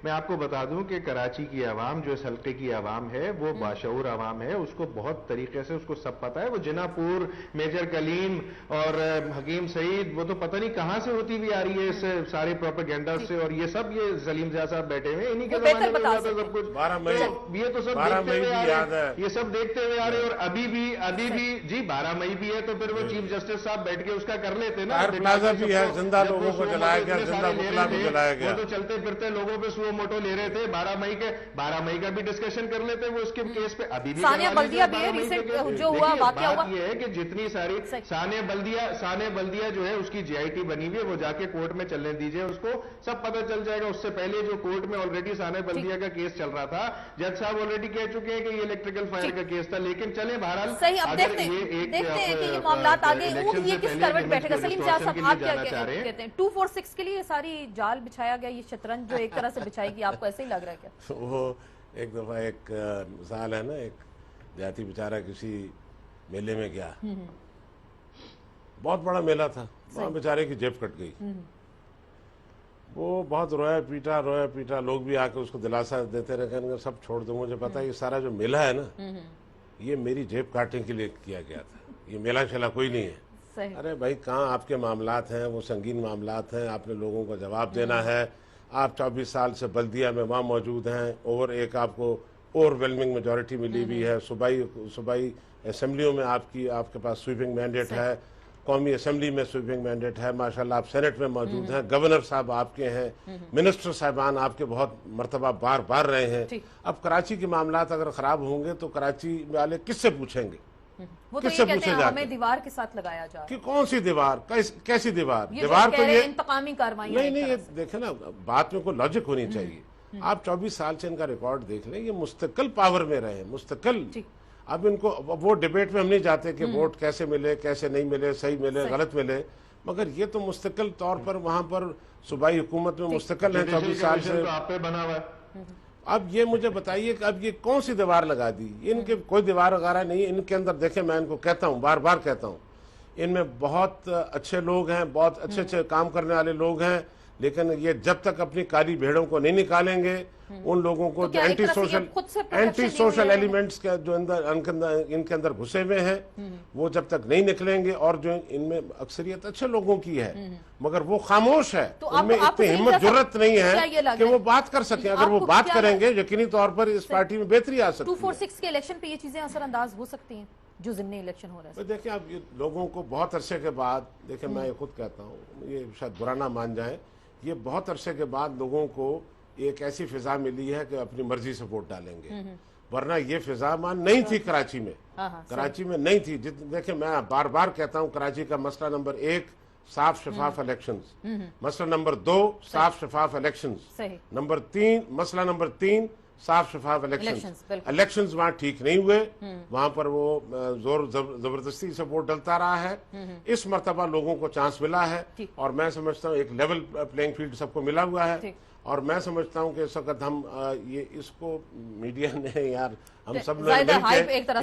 मैं आपको बता दूं कि कराची की आवाम जो इस हल्के की आवाम है वो बाशऊर आवाम है, उसको बहुत तरीके से उसको सब पता है। वो जिनापुर, मेजर कलीम और हकीम सईद वो तो पता नहीं कहां से होती हुई आ रही है इस सारे प्रोपेगेंडा से, और ये सब ये सलीम जिया साहब बैठे हुए इन्हीं के जमाने में हुआ था सब कुछ। 12 मई ये तो सब देखते हुए आ रहे हैं, ये सब देखते हुए आ रहे हैं, और अभी भी जी 12 मई भी है तो फिर वो चीफ जस्टिस साहब बैठ के उसका कर लेते ना। प्लाजा भी है, जिंदा लोगों को जलाया गया, जिंदा पुतला भी जलाया गया, वो तो चलते फिरते लोगों पे सुओ मोटो ले रहे थे। 12 मई का भी डिस्कशन कर लेते वो इसके केस पे। अभी भी सानिया बल्दिया भी है, रिसेंट जो हुआ वाकया हुआ, ये है कि जितनी सारी सानिया बल्दिया जो है उसकी जीआईटी बनी हुई है, वो जाके कोर्ट में चलने दीजिए, उसको सब पता चल जाएगा। उससे पहले जो कोर्ट में ऑलरेडी सानिया बल्दिया का केस चल रहा था, जज साहब ऑलरेडी कह चुके हैं कि ये इलेक्ट्रिकल फायर का केस था, लेकिन चले बहरहाल सही। अब देखते हैं कि ये मामला बात आ गई, इलेक्शन ऊँट ये से किस पहले करवट image बैठेगा? को सलीम distortion साहब के आप लिए क्या जाना चाह रहे हैं। कहते हैं? 246 के लिए ये सारी जाल बिछाया गया, ये शतरंज जो एक तरह से बिछाई गई, आपको ऐसे ही लग रहा है क्या? वो एक दफा एक मिसाल है ना, एक देहाती बेचारा किसी मेले में गया, बहुत बड़ा मेला था, वहाँ बेचारे की जेब कट गई। वो बहुत रोया पीटा, लोग भी आके उसको दिलासा देते रहे, कहने सब छोड़ दो, मुझे पता है ये सारा जो मेला है ना, ये मेरी जेब काटने के लिए किया गया था, ये मेला शेला कोई नहीं है। सही। अरे भाई, कहाँ आपके मामलात हैं, वो संगीन मामलात हैं, आपने लोगों को जवाब देना है। आप 24 साल से बल्दिया में वहाँ मौजूद हैं, एक आपको ओवरवेलमिंग मेजॉरिटी मिली हुई है, सूबाई असेंबलियों में आपके पास स्वीपिंग मैंडेट है, कौमी असेंबली में स्वीपिंग मैंडेट है, माशाल्लाह आप सेनेट में मौजूद हैं, गवर्नर साहब आपके हैं, मिनिस्टर साहिबान आपके बहुत मरतबा बार रहे हैं। अब कराची के मामलात अगर खराब होंगे तो कराची वाले किससे पूछेंगे? वो तो ये किससे कहते पूछे हैं जाके? हमें दीवार के साथ लगाया जा रहा कि कौन सी दीवार, कैसी दीवार? है। दीवार कह तो रहे ये हैं इंतकामी कार्रवाई। नहीं, ये देखे ना, बात में कोई लॉजिक होनी चाहिए। आप 24 साल से इनका रिकॉर्ड देख लें, ये मुस्तकिल पावर में रहे, मुस्तकिल। अब इनको वो डिबेट में हम नहीं जाते कि वोट कैसे मिले, कैसे नहीं मिले, सही मिले, गलत मिले, मगर ये तो मुस्तकिल तौर पर वहां पर सूबाई हुकूमत में मुस्तकिल है 24 साल से। तो आप पे बना हुआ है। अब ये मुझे बताइए कि अब ये कौन सी दीवार लगा दी? इनके कोई दीवार वगैरह नहीं, इनके अंदर देखे, मैं इनको कहता हूँ, बार बार कहता हूँ, इनमें बहुत अच्छे लोग हैं, बहुत अच्छे काम करने वाले लोग हैं, लेकिन ये जब तक अपनी काली भेड़ों को नहीं निकालेंगे, उन लोगों को जो एंटी सोशल एलिमेंट्स के जो इनके अंदर घुसे हुए हैं, वो जब तक नहीं निकलेंगे, और जो इनमें अक्सरियत अच्छे लोगों की है मगर वो खामोश है, उनमें इतनी हिम्मत जरूरत नहीं है कि वो बात कर सकें। अगर वो बात करेंगे, यकीनी तौर पर इस पार्टी में बेहतरी आ सकती है। 246 के इलेक्शन पे ये चीजें असरअंदाज हो सकती हैं जो ज़िमनी इलेक्शन हो रहा है। देखिए, अब ये लोगों को बहुत अरसे के बाद, देखिए मैं ये खुद कहता हूँ, ये शायद बुरा ना मान जाए, ये बहुत अरसे के बाद लोगों को एक ऐसी फिजा मिली है कि अपनी मर्जी से वोट डालेंगे, वरना ये फिजा मान नहीं थी कराची में। कराची में नहीं थी। देखिए, मैं बार बार कहता हूँ, कराची का मसला नंबर 1 साफ शफाफ इलेक्शंस, मसला नंबर 2 साफ शफाफ इलेक्शंस, मसला नंबर 3 साफ शफाफ इलेक्शंस वहाँ ठीक नहीं हुए, वहां पर वो जोर जबरदस्ती से वोट डलता रहा है। इस मर्तबा लोगों को चांस मिला है, और मैं समझता हूँ एक लेवल प्लेइंग फील्ड सबको मिला हुआ है, और मैं समझता हूँ कि इस वक्त हम ये इसको मीडिया ने, यार हम सब लोग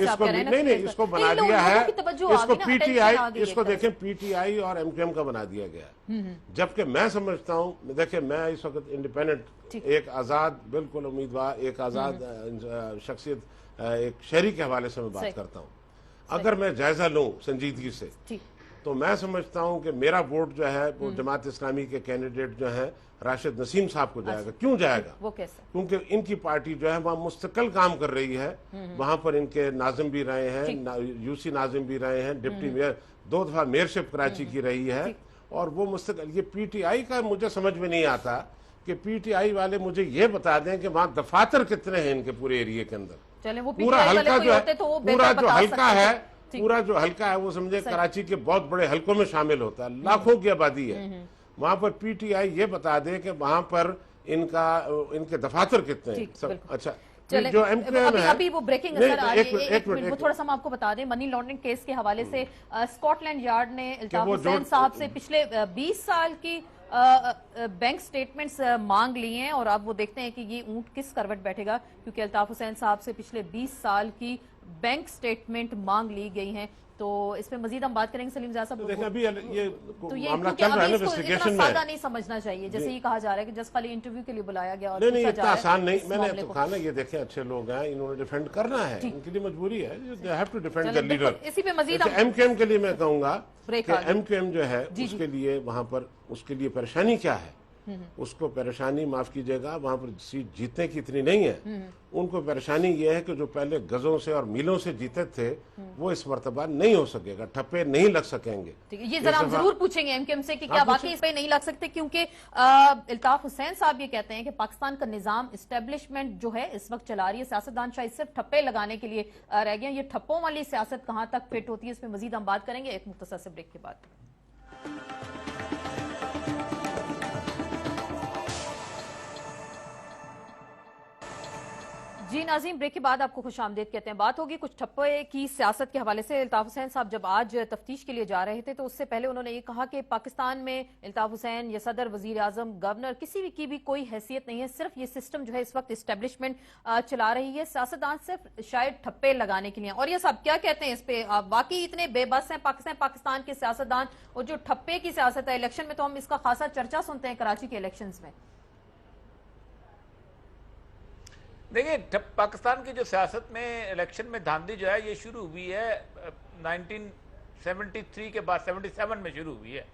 इसको नहीं इसको बना दिया है, इसको पीटीआई, इसको देखें पीटीआई और एमक्यूएम का बना दिया गया, जबकि मैं समझता हूँ, देखिए मैं इस वक्त इंडिपेंडेंट, एक आजाद बिल्कुल उम्मीदवार, एक आजाद शख्सियत, एक शहरी के हवाले से मैं बात करता हूँ। अगर मैं जायजा लूं संजीदगी से, तो मैं समझता हूं कि मेरा वोट जो है वो जमात इस्लामी के कैंडिडेट जो है राशिद नसीम साहब को जाएगा। क्यों जाएगा? वो कैसे? क्योंकि इनकी पार्टी जो है वहाँ मुस्तकिल काम कर रही है, वहां पर इनके नाजिम भी रहे हैं, यूसी नाजिम भी रहे हैं, डिप्टी मेयर 2 दफा मेयरशिप कराची की रही है, और वो मुस्तकिल। ये पीटीआई का मुझे समझ में नहीं आता कि पीटीआई वाले मुझे ये बता दें कि वहाँ दफातर कितने हैं इनके पूरे एरिया के अंदर। पूरा हल्का जो है, पूरा जो हल्का है, पूरा जो हल्का है वो समझे कराची के बहुत बड़े हल्कों में शामिल होता है, लाखों की आबादी है वहां पर। पीटीआई ये बता दे कि वहां पर इनके दफातर कितने हैं। अच्छा, जो एमक्यूएम है, अभी वो ब्रेकिंग एक मिनट, वो थोड़ा सा हम आपको बता दें, मनी लॉन्ड्रिंग केस के हवाले से स्कॉटलैंड यार्ड ने अल्ताफ हुसैन साहब से पिछले 20 साल की बैंक स्टेटमेंट्स मांग लिए हैं, और अब वो देखते हैं कि ये ऊंट किस करवट बैठेगा, क्योंकि अल्ताफ हुसैन साहब से पिछले 20 साल की बैंक स्टेटमेंट मांग ली गई हैं। तो इस पे मजीद हम बात करेंगे सलीम ज़ा साहब। देखिए, अभी ये तो ये मामला चल रहा है इन्वेस्टिगेशन में, सादा नहीं समझना चाहिए, जैसे ये कहा जा रहा है कि जस्ट खाली इंटरव्यू के लिए बुलाया गया। नहीं, इतना आसान नहीं। मैंने तो कहा ना, ये देखें अच्छे लोग हैं, इन्होंने डिफेंड करना है, इनके लिए मजबूरी है, they have to defend the leader. इसी पे मजीद एमक्यूएम के लिए मैं कहूंगा कि एमक्यूएम जो है उसके लिए वहां पर उसके लिए परेशानी क्या है, उसको परेशानी, माफ कीजिएगा, वहां पर सीट जीतने की इतनी नहीं है। उनको परेशानी ये है कि जो पहले गजों से और मीलों से जीते थे वो इस मर्तबा नहीं हो सकेगा, ठप्पे नहीं लग सकेंगे। ये जरा हम जरूर पूछेंगे एमक्यूएम से कि क्या वाकई इस पे नहीं लग सकते, क्योंकि अल्ताफ हुसैन साहब ये कहते हैं कि पाकिस्तान का निजाम, इस्टेब्लिशमेंट जो है इस वक्त चला रही है, सियासतदान शायद सिर्फ ठप्पे लगाने के लिए रह गए। ये ठप्पों वाली सियासत कहां तक फिट होती है, इस पर मजीद हम बात करेंगे एक मुख्तसर से ब्रेक के बाद। जी नाज़रीन, ब्रेक के बाद आपको खुश आमदीद कहते हैं। बात होगी कुछ ठप्पे की सियासत के हवाले से। अल्ताफ हुसैन साहब जब आज तफ्तीश के लिए जा रहे थे तो उससे पहले उन्होंने ये कहा कि पाकिस्तान में अल्ताफ हुसैन या सदर, वजीर आजम, गवर्नर किसी की भी कोई हैसियत नहीं है। सिर्फ ये सिस्टम जो है इस वक्त इस्टेब्लिशमेंट चला रही है, सियासतदान सिर्फ शायद ठप्पे लगाने के लिए। और ये सब क्या कहते हैं इस पे? वाकई इतने बेबस हैं पाकिस्तान के सियासतदान? और जो ठप्पे की सियासत है इलेक्शन में, तो हम इसका खासा चर्चा सुनते हैं कराची के इलेक्शन में। देखिए, पाकिस्तान की जो सियासत में इलेक्शन में धांधली जो है ये शुरू हुई है 1973 के बाद, 77 में शुरू हुई है।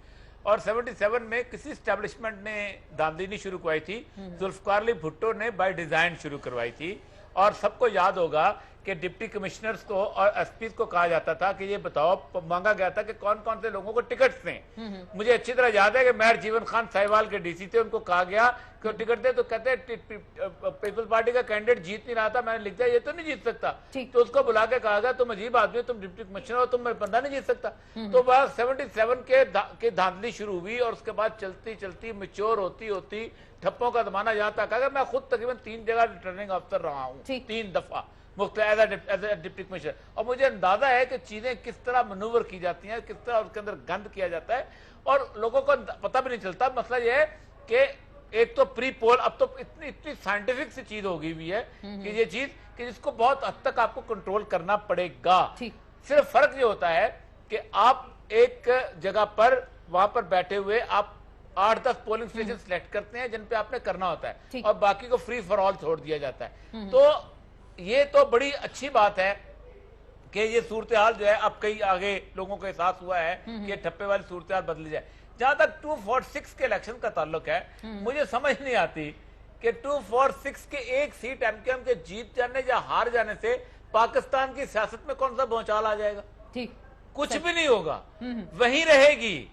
और 77 में किसी स्टैब्लिशमेंट ने धांधली नहीं शुरू करवाई थी, जुल्फकार अली भुट्टो ने बाय डिजाइन शुरू करवाई थी। और सबको याद होगा कि डिप्टी कमिश्नर्स को और एसपीज को कहा जाता था कि ये बताओ, मांगा गया था कि कौन कौन से लोगों को टिकट दें। मुझे अच्छी तरह याद है कि मेहर जीवन खान साहिवाल के डीसी थे, उनको कहा गया कि टिकट दे, तो कहते पीपल्स पार्टी का कैंडिडेट जीत नहीं रहा था। मैंने लिख दिया ये तो नहीं जीत सकता, तो उसको बुला के कहा गया तुम अजीब आदमी, तुम डिप्टी कमिश्नर हो, तुम बंदा नहीं जीत सकता। तो बस 77 के धांधली शुरू हुई और उसके बाद चलती चलती मैच्योर होती होती ठप्पों का जमाना यहाँ तक आ गया। मैं खुद तकरीबन 3 जगह रिटर्निंग अफसर रहा हूँ, 3 दफा एज ए डिप्टी कमिश्नर, और मुझे अंदाजा है कि चीजें किस तरह मनूवर की जाती हैं, किस तरह उसके अंदर गंद किया जाता है और लोगों को पता भी नहीं चलता। मसला यह है कि एक तो प्री पोल, अब तो इतनी साइंटिफिक सी चीज हो गई हुई है कि ये चीज कि जिसको बहुत हद तक आपको कंट्रोल करना पड़ेगा। सिर्फ फर्क ये होता है कि आप एक जगह पर वहां पर बैठे हुए आप 8-10 पोलिंग स्टेशन सिलेक्ट करते हैं जिन पे आपने करना होता है और बाकी को फ्री फॉर ऑल छोड़ दिया जाता है। तो ये तो बड़ी अच्छी बात है कि ये सूरत हाल जो है अब कई आगे लोगों को एहसास हुआ है कि ठप्पे वाली सूरत हाल बदली जाए। जहां तक 246 के इलेक्शन का ताल्लुक है, मुझे समझ नहीं आती कि 246 के एक सीट एमकेएम के जीत जाने या हार जाने से पाकिस्तान की सियासत में कौन सा भौचाल आ जाएगा? कुछ भी नहीं होगा, वहीं रहेगी,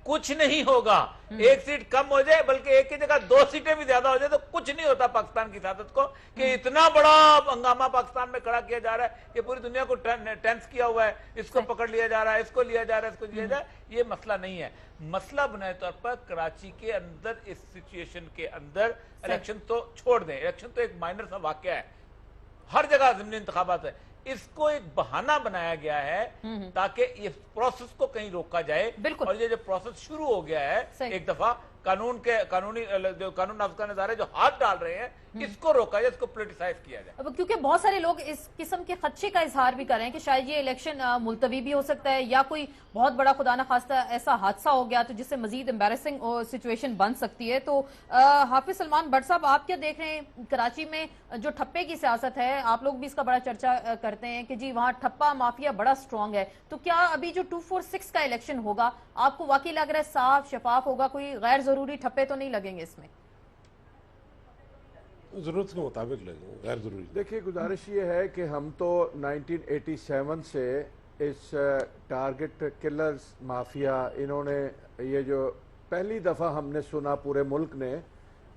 कुछ नहीं होगा। एक सीट कम हो जाए, बल्कि एक की जगह 2 सीटें भी ज्यादा हो जाए तो कुछ नहीं होता पाकिस्तान की सियासत को कि इतना बड़ा हंगामा पाकिस्तान में खड़ा किया जा रहा है कि पूरी दुनिया को टेंस किया हुआ है, इसको पकड़ लिया जा रहा है, इसको लिया जा रहा है, इसको लिया जा रहा है। ये मसला नहीं है। मसला बुनियादी तौर पर कराची के अंदर इस सिचुएशन के अंदर इलेक्शन तो छोड़ दें, इलेक्शन तो एक माइनर सा वाकया है, हर जगह ज़िमनी इंतखाबात है, इसको एक बहाना बनाया गया है ताकि इस प्रोसेस को कहीं रोका जाए। और ये जो प्रोसेस शुरू हो गया है एक दफा, कानून नाफ्ता नज़ारे जो हाथ डाल रहे हैं, इसको रोका जाए, इसको पॉलिटिसाइज किया जाए। अब क्योंकि बहुत सारे लोग इस किस्म के खदशे का इजहार भी कर रहे हैं कि शायद ये इलेक्शन मुलतवी भी हो सकता है या कोई बहुत बड़ा खुदा न खास्ता ऐसा हादसा हो गया तो जिससे मजीद एम्बैरेसिंग सिचुएशन बन सकती है। तो हाफिज सलमान भट्ट साहब, आप क्या देख रहे हैं कराची में जो ठप्पे की सियासत है? आप लोग भी इसका बड़ा चर्चा करते हैं कि जी वहाँ ठप्पा माफिया बड़ा स्ट्रांग है, तो क्या अभी जो 246 का इलेक्शन होगा आपको वाकई लग रहा है साफ शफाफ होगा, कोई गैर जरूरी ठप्पे तो नहीं लगेंगे इसमें? जरूरत के मुताबिक लगेंगे, गैर जरूरी। देखिए, गुजारिश ये है कि हम तो 1987 से इस टारगेट किलर्स माफिया, इन्होंने ये जो पहली दफा हमने सुना पूरे मुल्क ने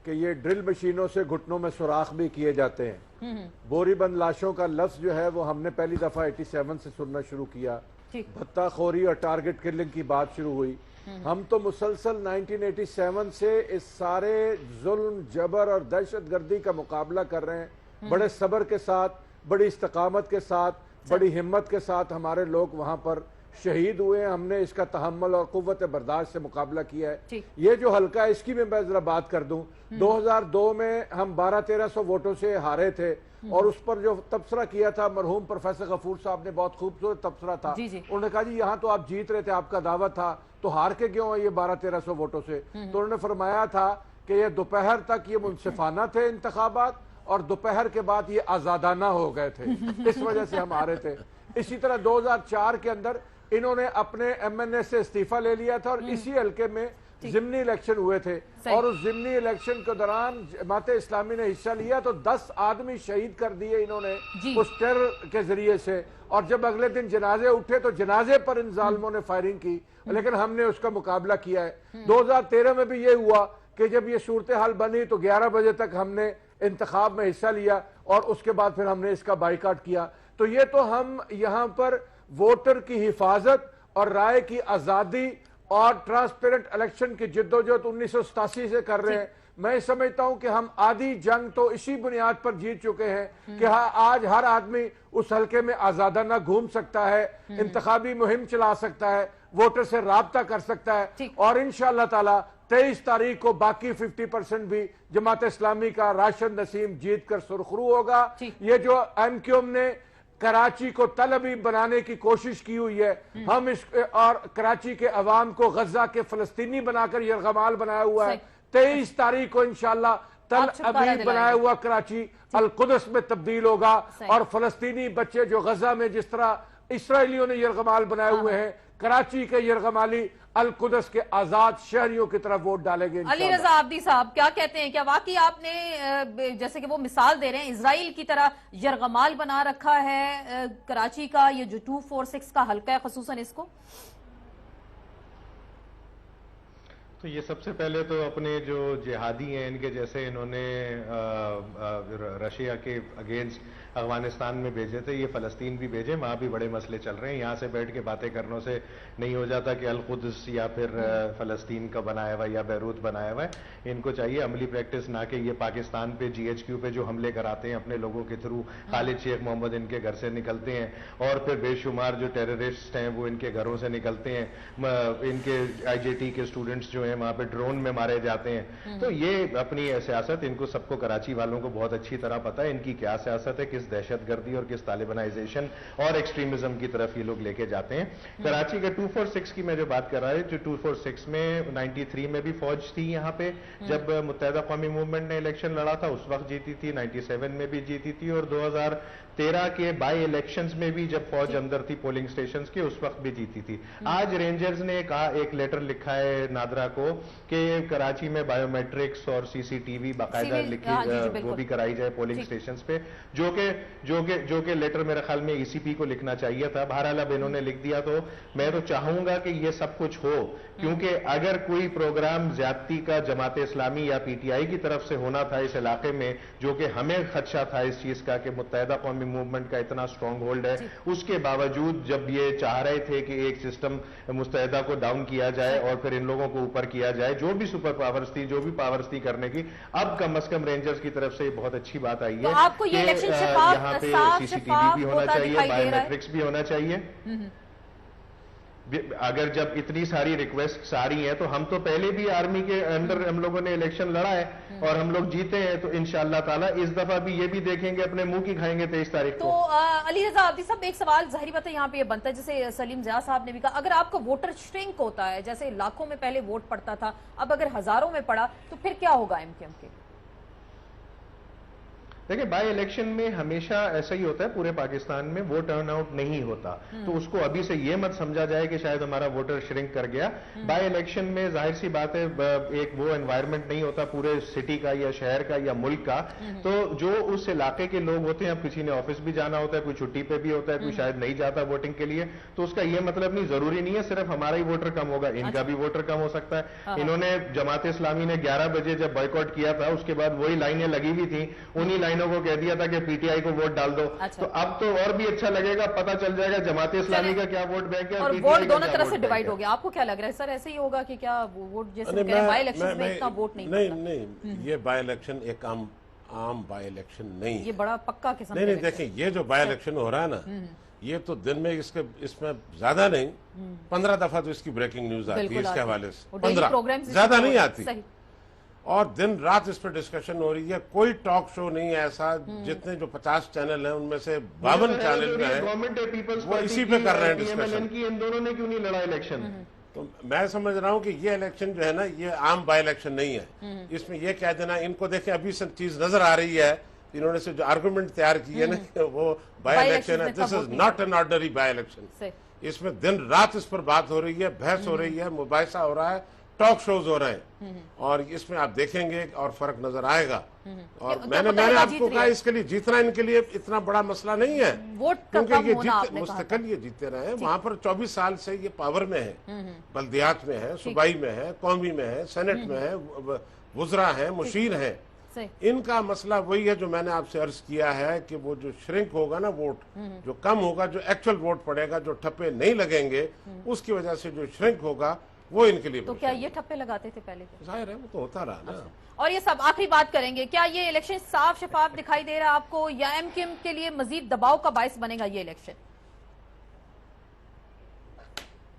कि ये ड्रिल मशीनों से घुटनों में सुराख भी किए जाते हैं, बोरीबंद लाशों का लफ्ज जो है वो हमने पहली दफा 87 से सुनना शुरू किया, भत्ताखोरी और टारगेट किलिंग की बात शुरू हुई। हम तो मुसलसल 1987 से इस सारे जुल्म, जबर और दहशतगर्दी का मुकाबला कर रहे हैं, बड़े सब्र के साथ, बड़ी इस्तकामत के साथ, बड़ी हिम्मत के साथ हमारे लोग वहां पर शहीद हुए हैं। हमने इसका तहम्मुल और कुव्वत बर्दाश्त से मुकाबला किया है। ये जो हल्का है इसकी मैं जरा बात कर दूं, 2002 में हम 1200-1300 वोटों से हारे थे और उस पर जो तबसरा किया था मरहूम प्रोफेसर गफूर साहब ने, बहुत खूबसूरत तबसरा था। उन्होंने कहा जी यहाँ तो आप जीत रहे थे, आपका दावा था, तो हार के क्यों है ये 1200-1300 वोटों से? तो उन्होंने फरमाया था कि ये दोपहर तक ये मुनसिफाना थे इंतखाबात और दोपहर के बाद ये आजादाना हो गए थे, इस वजह से हम हारे थे। इसी तरह 2004 के अंदर इन्होंने अपने एमएनए से इस्तीफा ले लिया था और इसी हल्के में जिमनी इलेक्शन हुए थे और उस जिमनी इलेक्शन के दौरान जमात इस्लामी ने हिस्सा लिया तो 10 आदमी शहीद कर दिए इन्होंने उस टेरर के जरिए से। और जब अगले दिन जनाजे उठे तो जनाजे पर इन जालिमों ने फायरिंग की, लेकिन हमने उसका मुकाबला किया है। 2013 में भी ये हुआ कि जब ये सूरत हाल बनी तो 11 बजे तक हमने इंतखाब में हिस्सा लिया और उसके बाद फिर हमने इसका बाइकाट किया। तो ये तो हम यहाँ पर वोटर की हिफाजत और राय की आजादी और ट्रांसपेरेंट इलेक्शन की जिद्दोजहद 1987 से कर रहे हैं। मैं समझता हूं कि हम आधी जंग तो इसी बुनियाद पर जीत चुके हैं कि आज हर आदमी उस हलके में आजादाना घूम सकता है, इंतखाबी मुहिम चला सकता है, वोटर से राब्ता कर सकता है, और इंशाअल्लाह ताला 23 तारीख को बाकी 50% भी जमात इस्लामी का राशिद नसीम जीत कर सुरखरू होगा। ये जो एमक्यूएम ने कराची को तल अबीब बनाने की कोशिश की हुई है, हम इस और कराची के अवाम को गजा के फलस्तीनी बनाकर यरगमाल बनाया हुआ है। 23 तारीख को इंशाअल्लाह तल अबीब बनाया हुआ कराची अल-कुदस में तब्दील होगा, और फलस्तीनी बच्चे जो गजा में जिस तरह इसराइलियों ने यरगमाल बनाए हुए हैं, कराची के यरगमाली अल-कुदस के आजाद शहरियों की तरफ वोट डालेंगे। अली रजा आब्दी साहब क्या कहते हैं, क्या वाकई आपने जैसे कि वो मिसाल दे रहे हैं इजराइल की तरह यरगमाल बना रखा है कराची का, ये जो 246 का हल्का है खसूसन इसको? तो ये सबसे पहले तो अपने जो जिहादी हैं इनके जैसे इन्होंने रशिया के अगेंस्ट अफगानिस्तान में भेजे थे, ये फलस्तीन भी भेजे, वहाँ भी बड़े मसले चल रहे हैं। यहाँ से बैठ के बातें करने से नहीं हो जाता कि अल-कुद्स या फिर फलस्तीन का बनाया हुआ या बैरूत बनाया हुआ है। इनको चाहिए अमली प्रैक्टिस, ना कि ये पाकिस्तान पे GHQ पे जो हमले कराते हैं अपने लोगों के थ्रू। खालिद शेख मोहम्मद इनके घर से निकलते हैं, और फिर बेशुमार जो टेररिस्ट हैं वो इनके घरों से निकलते हैं। इनके IJT के स्टूडेंट्स जो हैं वहाँ पे ड्रोन में मारे जाते हैं। तो ये अपनी सियासत, इनको सबको कराची वालों को बहुत अच्छी तरह पता है इनकी क्या सियासत है, किस दहशतगर्दी और किस तालिबानाइजेशन और एक्सट्रीमिज्म की तरफ ये लोग लेके जाते हैं। कराची के 246 की मैं जो बात कर रहा हूं, जो 246 में 93 में भी फौज थी यहाँ पे, जब मुत्तहिदा कौमी मूवमेंट ने इलेक्शन लड़ा था उस वक्त जीती थी, 97 में भी जीती थी, और 2013 के बाई इलेक्शंस में भी जब फौज अंदर थी पोलिंग स्टेशंस के उस वक्त भी जीती थी। आज रेंजर्स ने कहा, एक लेटर लिखा है नादरा को कि कराची में बायोमेट्रिक्स और CCTV बाकायदा लिखी वो भी कराई जाए पोलिंग स्टेशंस पे, जो कि लेटर मेरे ख्याल में ECP को लिखना चाहिए था। बहरहाल अब इन्होंने लिख दिया, तो मैं तो चाहूंगा कि ये सब कुछ हो, क्योंकि अगर कोई प्रोग्राम ज्यादती का जमात इस्लामी या PTI की तरफ से होना था इस इलाके में, जो कि हमें खदशा था इस चीज का कि मुत्तहिदा कौमी मूवमेंट का इतना स्ट्रांग होल्ड है, उसके बावजूद जब ये चाह रहे थे कि एक सिस्टम मुत्तहिदा को डाउन किया जाए और फिर इन लोगों को ऊपर किया जाए, जो भी सुपर पावर्स थी, जो भी पावर्स थी करने की, अब कम से कम रेंजर्स की तरफ से बहुत अच्छी बात आई है। तो आपको ये इलेक्शन यहाँ पे CCTV भी होना चाहिए, बायोमेट्रिक्स भी होना चाहिए। अगर जब इतनी सारी रिक्वेस्ट आ रही हैं, तो हम तो पहले भी आर्मी के अंदर हम लोगों ने इलेक्शन लड़ा है और हम लोग जीते हैं, तो इंशाअल्लाह ताला इस दफा भी ये भी देखेंगे, अपने मुंह की खाएंगे 23 तारीख को। तो अली रजा आब्दी साहब, एक सवाल जाहिर बात है यहाँ पे ये बनता है, जैसे सलीम ज़िया साहब ने भी कहा, अगर आपका वोटर श्रिंक होता है, जैसे लाखों में पहले वोट पड़ता था, अब अगर हजारों में पड़ा, तो फिर क्या होगा MQM के? देखिए, बाई इलेक्शन में हमेशा ऐसा ही होता है, पूरे पाकिस्तान में वोट टर्नआउट नहीं होता, तो उसको अभी से ये मत समझा जाए कि शायद हमारा वोटर श्रिंक कर गया। बाई इलेक्शन में जाहिर सी बात है एक वो एनवायरनमेंट नहीं होता पूरे सिटी का या शहर का या मुल्क का, तो जो उस इलाके के लोग होते हैं, अब किसी ने ऑफिस भी जाना होता है, कोई छुट्टी पे भी होता है, कोई शायद नहीं जाता वोटिंग के लिए, तो उसका ये मतलब नहीं, जरूरी नहीं है सिर्फ हमारा ही वोटर कम होगा, इनका भी वोटर कम हो सकता है। इन्होंने जमात इस्लामी ने 11 बजे जब बॉयकॉट किया था, उसके बाद वही लाइनें लगी हुई थी, उन्हीं लाइनों को कह दिया था कि PTI को वोट डाल दो। तो अब तो और भी अच्छा लगेगा, पता चल जाएगा जमात इस्लामी का क्या वोट बैंक है और वोट दोनों तरफ से डिवाइड हो गया। आपको क्या लग रहा है सर, ऐसे ही होगा कि क्या वोट जैसे बाई इलेक्शन में इतना वोट नहीं, ये बाई इलेक्शन एक आम बाई इलेक्शन नहीं, ये बड़ा पक्का किस्म नहीं, देखें, ये जो बाई इलेक्शन हो रहा है ना, ये तो दिन में इसमें ज्यादा नहीं 15 दफा तो इसकी ब्रेकिंग न्यूज आती है इसके हवाले से, 15 ज्यादा नहीं आती, और दिन रात इस पर डिस्कशन हो रही है। कोई टॉक शो नहीं है ऐसा, जितने जो 50 चैनल हैं उनमें से 52 चैनल में है गवर्नमेंट है पीपल्स वो इसी पे कर रहे हैं डिस्कशन। इन दोनों ने क्यों नहीं लड़ा इलेक्शन? तो मैं समझ रहा हूं कि ये इलेक्शन जो है ना, ये आम बाई इलेक्शन नहीं है। इसमें ये कह देना, इनको देखें अभी से चीज नजर आ रही है, इन्होंने से जो आर्गुमेंट तैयार की है ना कि वो बाई इलेक्शन है, this is not an ordinary by election. इसमें दिन रात इस पर बात हो रही है, बहस हो रही है, मुबाहिसा हो रहा है, टॉक शोज हो रहे हैं, और इसमें आप देखेंगे और फर्क नजर आएगा। और मैंने आपको कहा, इसके लिए जीतना इनके लिए इतना बड़ा मसला नहीं है, क्योंकि ये मुस्तकिल ये जीतते रहे हैं। वहां पर 24 साल से ये पावर में है, बल्दियात में है, सूबाई में है, कौमी में है, सेनेट में है, वुज़रा है, मुशीर है। इनका मसला वही है जो मैंने आपसे अर्ज किया है कि वो जो श्रिंक होगा ना, वोट जो कम होगा, जो एक्चुअल वोट पड़ेगा, जो ठप्पे नहीं लगेंगे, उसकी वजह से जो श्रिंक होगा वो इनके लिए तो क्या ये ठप्पे लगाते थे पहले के? जाहिर है वो तो होता रहा ना। और ये सब आखिरी बात करेंगे, क्या ये इलेक्शन साफ शफाफ दिखाई दे रहा है आपको, या एमक्यूएम के लिए मजीद दबाव का बायस बनेगा ये इलेक्शन?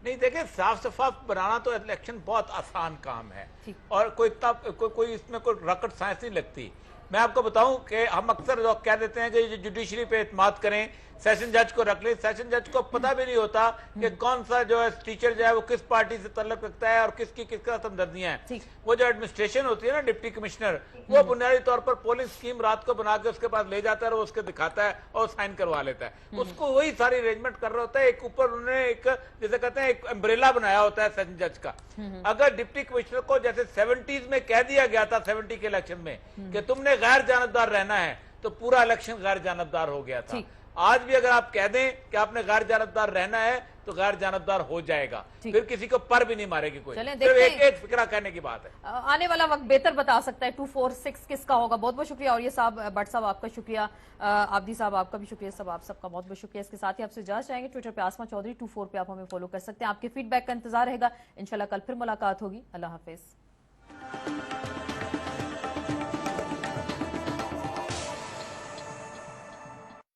नहीं देखिए, साफ सफाई बनाना तो इलेक्शन बहुत आसान काम है ठीक। और कोई इसमें कोई रॉकेट साइंस नहीं लगती। मैं आपको बताऊं कि हम अक्सर लोग कह देते हैं कि जुडिशरी पे एतमाद करें, सेशन जज को रख ले। सेशन जज को पता भी नहीं होता कि कौन सा जो है टीचर जो है वो किस पार्टी से तल्लुक रखता है और किसकी किसका हमदर्दियां हैं। वो जो एडमिनिस्ट्रेशन होती है ना, डिप्टी कमिश्नर, वो बुनियादी तौर पर पोलिंग स्कीम रात को बना के उसके पास ले जाता है और उसके दिखाता है और साइन करवा लेता है। उसको वही सारी अरेंजमेंट कर रहा होता है। एक ऊपर उन्होंने एक जैसे कहते हैं एक अम्ब्रेला बनाया होता है सेशन जज का। अगर डिप्टी कमिश्नर को जैसे 70s में कह दिया गया था 70 के इलेक्शन में कि तुमने गैर जानबदार रहना है, तो पूरा इलेक्शन गैर जानबदार हो गया था। आज भी अगर आप कह दें कि आपने गैर जानबदार रहना है तो गैर जानबदार हो जाएगा, फिर किसी को पर भी नहीं मारेगी कोई। सिर्फ एक फिक्रा कहने की बात है। आने वाला वक्त बेहतर बता सकता है 246 किसका होगा। बहुत बहुत शुक्रिया। और ये साहब, भट्ट साहब आपका शुक्रिया, आबदी साहब आपका भी शुक्रिया, सब आप सबका बहुत बहुत शुक्रिया। इसके साथ ही आपसे इजाजत चाहेंगे। ट्विटर पे आसमा चौधरी 24 पे आप हमें फॉलो कर सकते हैं। आपके फीडबैक का इंतजार रहेगा। इंशाल्लाह कल फिर मुलाकात होगी। अल्लाह हाफिज।